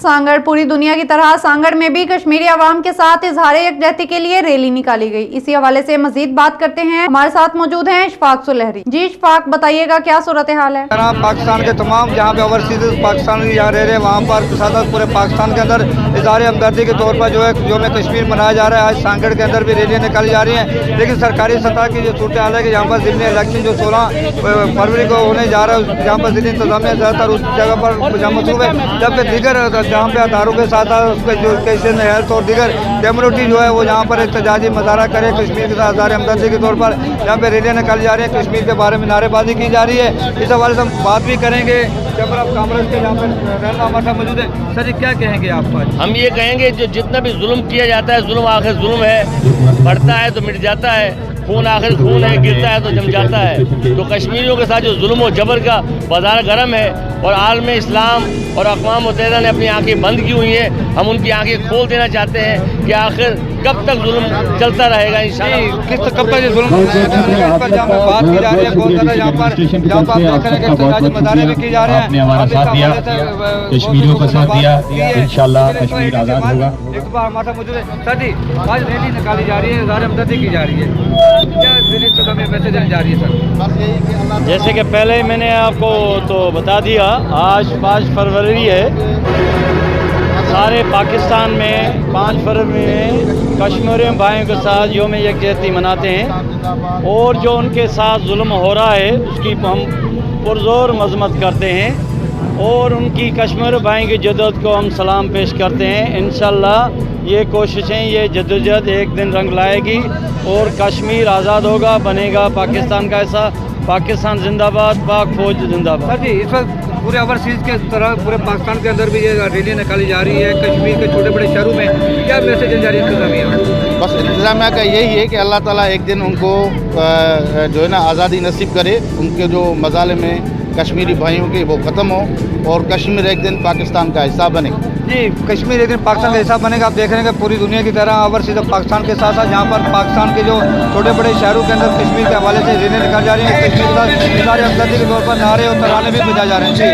सांगड़। पूरी दुनिया की तरह सांगड़ में भी कश्मीरी अवाम के साथ इजहार यकजहती के लिए रैली निकाली गई। इसी हवाले से मजीद बात करते हैं, हमारे साथ मौजूद हैं इशफाक सुलहरी। जी इशफाक, बताइएगा क्या सूरत हाल है? पाकिस्तान के तमाम जहाँ पे ओवरसीज पाकिस्तान यहाँ रह रहे हैं वहाँ पर साथ पूरे पाकिस्तान के अंदर इजहार हमदर्दी के तौर पर जो है योम कश्मीर मनाया जा रहा है। आज सांगड़ के अंदर भी रैलियाँ निकाली जा रही हैं, लेकिन सरकारी सतह की जो सूरत हाल है कि यहाँ पर ज़िमनी इलेक्शन जो 16 फरवरी को होने जा रहा है, जहाँ पर ज़िली इंतजामिया ज़्यादातर उस जगह पर जहाँ मसूब है, जबकि दीगर जहाँ पे अदारों के साथ उसके जो कैसे हेल्थ और दीगर कम्युनिटी जो है वो यहाँ पर एहतजाजी मुजाहरा करे कश्मीर के साथ इजहार हमदर्दी के तौर पर यहाँ पे रैलियाँ निकाली जा रही है। कश्मीर के बारे में नारेबाजी की जा रही है। इस हवाले से हम बात भी करेंगे। जब आप कांग्रेस के यहाँ पर रहना हमारे साथ मौजूद है, सर जी क्या कहेंगे आप? हम ये कहेंगे जो जितना भी जुल्म किया जाता है, जुल्म आखिर जुल्म है, बढ़ता है तो मिट जाता है, खून आखिर खून है, गिरता है तो जम जाता है। तो कश्मीरियों के साथ जो जुल्म और जबर का बाजार गर्म है और आलम इस्लाम और अक़वाम मुत्तहिदा ने अपनी आंखें बंद की हुई हैं, हम उनकी आंखें खोल देना चाहते हैं कि आखिर कब तक जुल्म चलता रहेगा। इंशाअल्लाह कब तक ये जुल्म पर जहाँ पर बात की जा रही है, बहुत ज़्यादा यहाँ पर देख रहे हैं कि मजारे भी की जा रहे हैं। आपने हमारा साथ दिया, कश्मीरियों का साथ दिया, इंशाअल्लाह कश्मीर आज़ाद होगा। एक बार हमारे साथ मौजूद है। सर जी आज रैली निकाली जा रही है, इजहार हमदर्दी की जा रही है, क्या मैसेज देने जा रही है सर? जैसे कि पहले मैंने आपको तो बता दिया, आज 5 फरवरी है। सारे पाकिस्तान में 5 फरवरी में कश्मीरी भाइयों के साथ योम यकजहती मनाते हैं और जो उनके साथ जुल्म हो रहा है उसकी हम पुरजोर मजम्मत करते हैं और उनकी कश्मीरी भाई की जद्दोजहद को हम सलाम पेश करते हैं। इंशाअल्लाह ये कोशिशें, ये जद्दोजहद एक दिन रंग लाएगी और कश्मीर आज़ाद होगा, बनेगा पाकिस्तान का ऐसा। पाकिस्तान जिंदाबाद, पाक फौज जिंदाबाद। सर जी इस वक्त पूरे ओवरसीज के तरह पूरे पाकिस्तान के अंदर भी ये रैलियाँ निकाली जा रही है, कश्मीर के छोटे बड़े शहरों में क्या मैसेज देने जा रही है इंतजामिया? बस इंतजामिया का यही है कि अल्लाह ताला एक दिन उनको जो है ना आज़ादी नसीब करे, उनके जो मज़ालिम में कश्मीरी भाइयों के वो ख़त्म हो और कश्मीर एक दिन पाकिस्तान का हिस्सा बने। जी कश्मीर एक दिन पाकिस्तान का हिस्सा बनेगा। आप देख रहे हैं कि पूरी दुनिया की तरह ओवरसीज पाकिस्तान के साथ साथ जहाँ पर पाकिस्तान के जो छोटे बड़े शहरों के अंदर कश्मीर के हवाले से रैलियाँ निकाली जा रही हैं। कश्मीर के साथ इजहार हमदर्दी के तौर पर नारे और तराने भी बजाए जा रहे हैं। जी